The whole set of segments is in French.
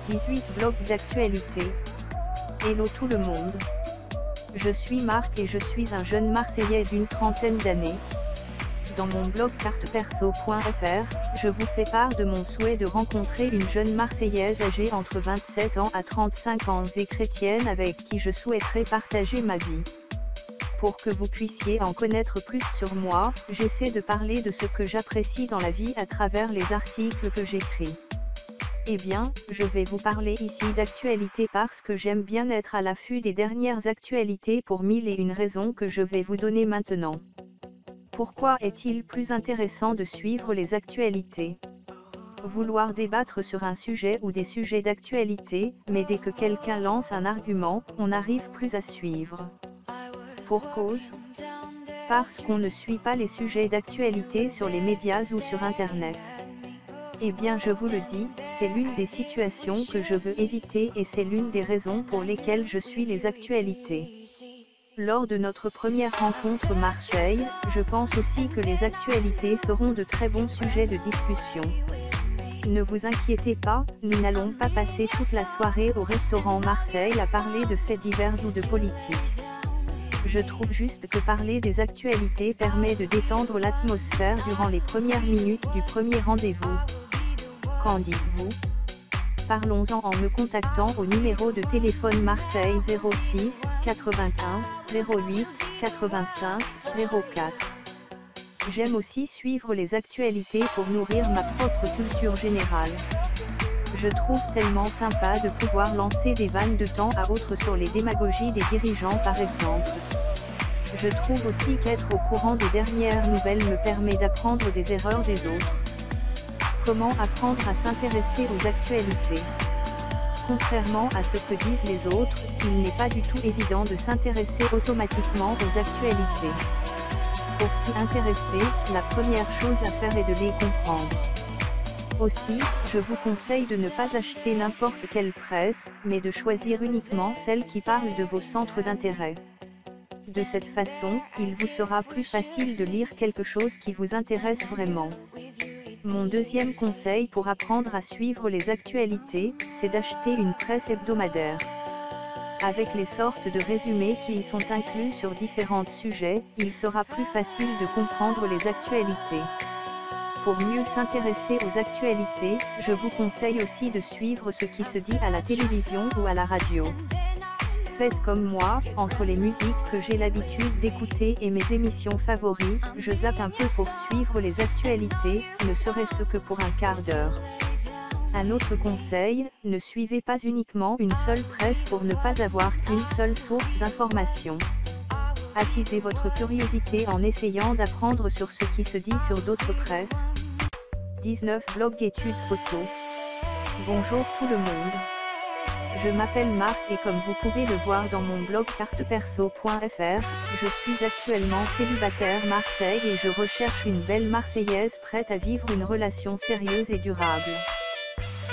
18 blogs d'actualité. Hello tout le monde. Je suis Marc et je suis un jeune Marseillais d'une trentaine d'années. Dans mon blog carteperso.fr, je vous fais part de mon souhait de rencontrer une jeune Marseillaise âgée entre 27 ans à 35 ans et chrétienne avec qui je souhaiterais partager ma vie. Pour que vous puissiez en connaître plus sur moi, j'essaie de parler de ce que j'apprécie dans la vie à travers les articles que j'écris. Eh bien, je vais vous parler ici d'actualité parce que j'aime bien être à l'affût des dernières actualités pour 1001 raisons que je vais vous donner maintenant. Pourquoi est-il plus intéressant de suivre les actualités? Vouloir débattre sur un sujet ou des sujets d'actualité, mais dès que quelqu'un lance un argument, on n'arrive plus à suivre. Pour cause, parce qu'on ne suit pas les sujets d'actualité sur les médias ou sur Internet. Eh bien je vous le dis, c'est l'une des situations que je veux éviter et c'est l'une des raisons pour lesquelles je suis les actualités. Lors de notre première rencontre Marseille, je pense aussi que les actualités feront de très bons sujets de discussion. Ne vous inquiétez pas, nous n'allons pas passer toute la soirée au restaurant Marseille à parler de faits divers ou de politique. Je trouve juste que parler des actualités permet de détendre l'atmosphère durant les premières minutes du premier rendez-vous. Qu'en dites-vous? Parlons-en en me contactant au numéro de téléphone Marseille 06 95 08 85 04. J'aime aussi suivre les actualités pour nourrir ma propre culture générale. Je trouve tellement sympa de pouvoir lancer des vannes de temps à autre sur les démagogies des dirigeants par exemple. Je trouve aussi qu'être au courant des dernières nouvelles me permet d'apprendre des erreurs des autres. Comment apprendre à s'intéresser aux actualités? Contrairement à ce que disent les autres, il n'est pas du tout évident de s'intéresser automatiquement aux actualités. Pour s'y intéresser, la première chose à faire est de les comprendre. Aussi, je vous conseille de ne pas acheter n'importe quelle presse, mais de choisir uniquement celle qui parle de vos centres d'intérêt. De cette façon, il vous sera plus facile de lire quelque chose qui vous intéresse vraiment. Mon deuxième conseil pour apprendre à suivre les actualités, c'est d'acheter une presse hebdomadaire. Avec les sortes de résumés qui y sont inclus sur différents sujets, il sera plus facile de comprendre les actualités. Pour mieux s'intéresser aux actualités, je vous conseille aussi de suivre ce qui se dit à la télévision ou à la radio. Faites comme moi, entre les musiques que j'ai l'habitude d'écouter et mes émissions favoris, je zappe un peu pour suivre les actualités, ne serait-ce que pour un quart d'heure. Un autre conseil, ne suivez pas uniquement une seule presse pour ne pas avoir qu'une seule source d'information. Attisez votre curiosité en essayant d'apprendre sur ce qui se dit sur d'autres presses. 19 blogs études photos. Bonjour tout le monde. Je m'appelle Marc et comme vous pouvez le voir dans mon blog carteperso.fr, je suis actuellement célibataire Marseille et je recherche une belle Marseillaise prête à vivre une relation sérieuse et durable.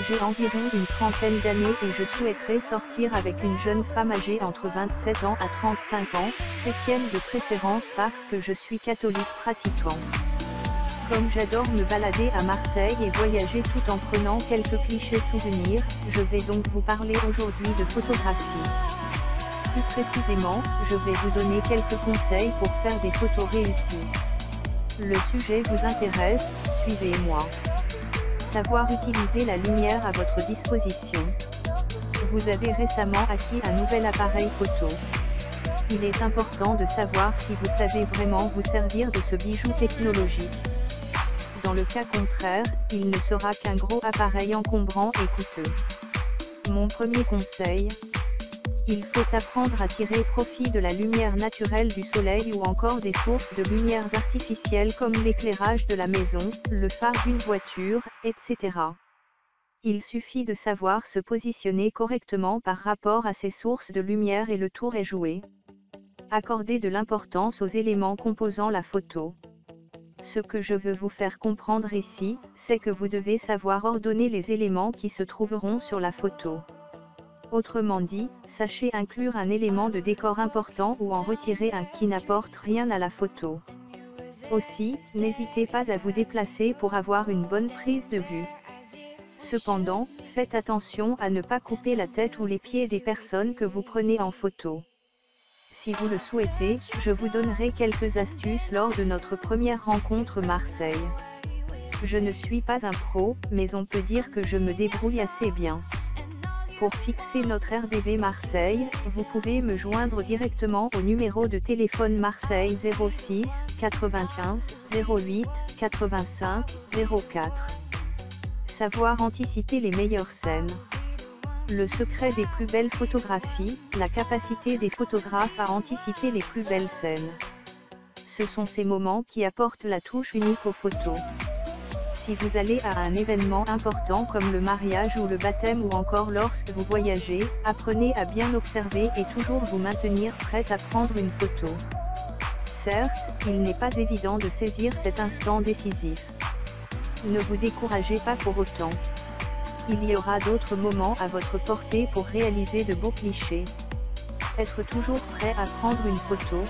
J'ai environ une trentaine d'années et je souhaiterais sortir avec une jeune femme âgée entre 27 ans à 35 ans, chrétienne de préférence parce que je suis catholique pratiquant. Comme j'adore me balader à Marseille et voyager tout en prenant quelques clichés souvenirs, je vais donc vous parler aujourd'hui de photographie. Plus précisément, je vais vous donner quelques conseils pour faire des photos réussies. Le sujet vous intéresse, suivez-moi. Savoir utiliser la lumière à votre disposition. Vous avez récemment acquis un nouvel appareil photo. Il est important de savoir si vous savez vraiment vous servir de ce bijou technologique. Dans le cas contraire, il ne sera qu'un gros appareil encombrant et coûteux. Mon premier conseil. Il faut apprendre à tirer profit de la lumière naturelle du soleil ou encore des sources de lumières artificielles comme l'éclairage de la maison, le phare d'une voiture, etc. Il suffit de savoir se positionner correctement par rapport à ces sources de lumière et le tour est joué. Accordez de l'importance aux éléments composant la photo. Ce que je veux vous faire comprendre ici, c'est que vous devez savoir ordonner les éléments qui se trouveront sur la photo. Autrement dit, sachez inclure un élément de décor important ou en retirer un qui n'apporte rien à la photo. Aussi, n'hésitez pas à vous déplacer pour avoir une bonne prise de vue. Cependant, faites attention à ne pas couper la tête ou les pieds des personnes que vous prenez en photo. Si vous le souhaitez, je vous donnerai quelques astuces lors de notre première rencontre Marseille. Je ne suis pas un pro, mais on peut dire que je me débrouille assez bien. Pour fixer notre RDV Marseille, vous pouvez me joindre directement au numéro de téléphone Marseille 06 95 08 85 04. Savoir anticiper les meilleures scènes. Le secret des plus belles photographies, la capacité des photographes à anticiper les plus belles scènes. Ce sont ces moments qui apportent la touche unique aux photos. Si vous allez à un événement important comme le mariage ou le baptême ou encore lorsque vous voyagez, apprenez à bien observer et toujours vous maintenir prête à prendre une photo. Certes, il n'est pas évident de saisir cet instant décisif. Ne vous découragez pas pour autant. Il y aura d'autres moments à votre portée pour réaliser de beaux clichés. Être toujours prêt à prendre une photo.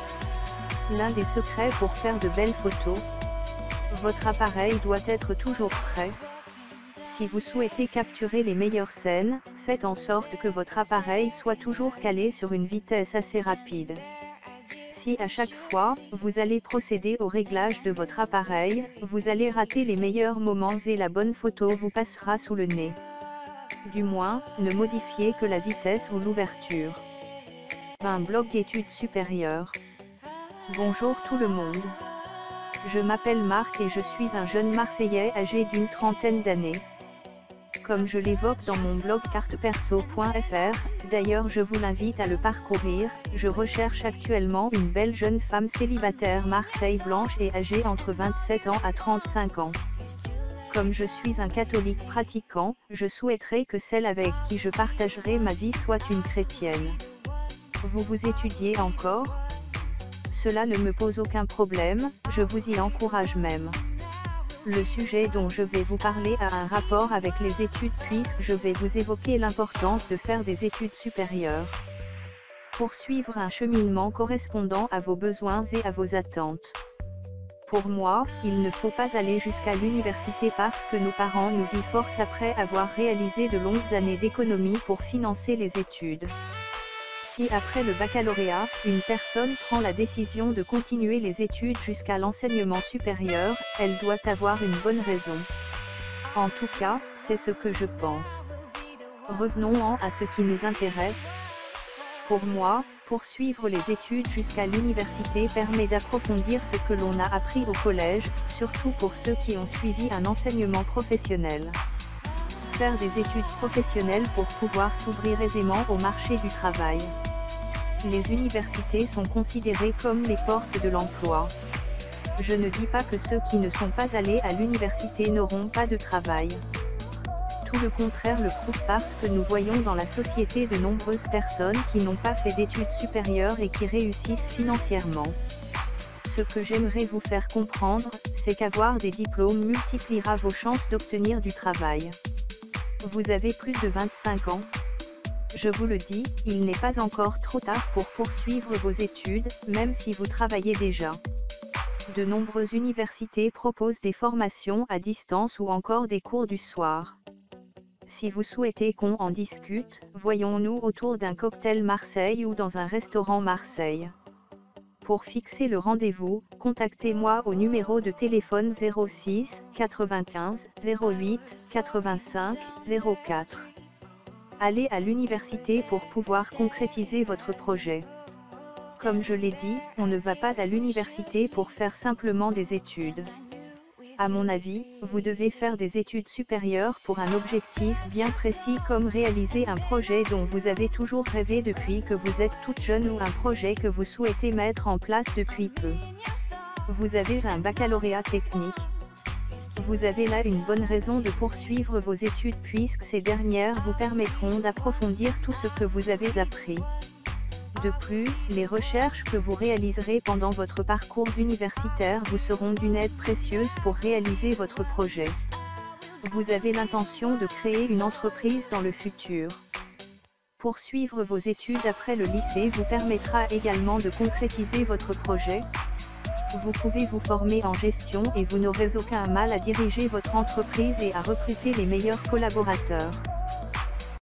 L'un des secrets pour faire de belles photos. Votre appareil doit être toujours prêt. Si vous souhaitez capturer les meilleures scènes, faites en sorte que votre appareil soit toujours calé sur une vitesse assez rapide. Si à chaque fois, vous allez procéder au réglage de votre appareil, vous allez rater les meilleurs moments et la bonne photo vous passera sous le nez. Du moins, ne modifiez que la vitesse ou l'ouverture. Un blog études supérieures. Bonjour tout le monde. Je m'appelle Marc et je suis un jeune Marseillais âgé d'une trentaine d'années. Comme je l'évoque dans mon blog carteperso.fr, d'ailleurs je vous l'invite à le parcourir, je recherche actuellement une belle jeune femme célibataire Marseille blanche et âgée entre 27 ans à 35 ans. Comme je suis un catholique pratiquant, je souhaiterais que celle avec qui je partagerai ma vie soit une chrétienne. Vous étudiez encore ? Cela ne me pose aucun problème, je vous y encourage même. Le sujet dont je vais vous parler a un rapport avec les études puisque je vais vous évoquer l'importance de faire des études supérieures. Poursuivre un cheminement correspondant à vos besoins et à vos attentes. Pour moi, il ne faut pas aller jusqu'à l'université parce que nos parents nous y forcent après avoir réalisé de longues années d'économie pour financer les études. Si après le baccalauréat, une personne prend la décision de continuer les études jusqu'à l'enseignement supérieur, elle doit avoir une bonne raison. En tout cas, c'est ce que je pense. Revenons-en à ce qui nous intéresse. Pour moi, poursuivre les études jusqu'à l'université permet d'approfondir ce que l'on a appris au collège, surtout pour ceux qui ont suivi un enseignement professionnel. Faire des études professionnelles pour pouvoir s'ouvrir aisément au marché du travail. Les universités sont considérées comme les portes de l'emploi. Je ne dis pas que ceux qui ne sont pas allés à l'université n'auront pas de travail. Tout le contraire le prouve parce que nous voyons dans la société de nombreuses personnes qui n'ont pas fait d'études supérieures et qui réussissent financièrement. Ce que j'aimerais vous faire comprendre, c'est qu'avoir des diplômes multipliera vos chances d'obtenir du travail. Vous avez plus de 25 ans. Je vous le dis, il n'est pas encore trop tard pour poursuivre vos études, même si vous travaillez déjà. De nombreuses universités proposent des formations à distance ou encore des cours du soir. Si vous souhaitez qu'on en discute, voyons-nous autour d'un cocktail Marseille ou dans un restaurant Marseille. Pour fixer le rendez-vous, contactez-moi au numéro de téléphone 06 95 08 85 04. Allez à l'université pour pouvoir concrétiser votre projet. Comme je l'ai dit, on ne va pas à l'université pour faire simplement des études. À mon avis, vous devez faire des études supérieures pour un objectif bien précis comme réaliser un projet dont vous avez toujours rêvé depuis que vous êtes toute jeune ou un projet que vous souhaitez mettre en place depuis peu. Vous avez un baccalauréat technique. Vous avez là une bonne raison de poursuivre vos études puisque ces dernières vous permettront d'approfondir tout ce que vous avez appris. De plus, les recherches que vous réaliserez pendant votre parcours universitaire vous seront d'une aide précieuse pour réaliser votre projet. Vous avez l'intention de créer une entreprise dans le futur. Poursuivre vos études après le lycée vous permettra également de concrétiser votre projet. Vous pouvez vous former en gestion et vous n'aurez aucun mal à diriger votre entreprise et à recruter les meilleurs collaborateurs.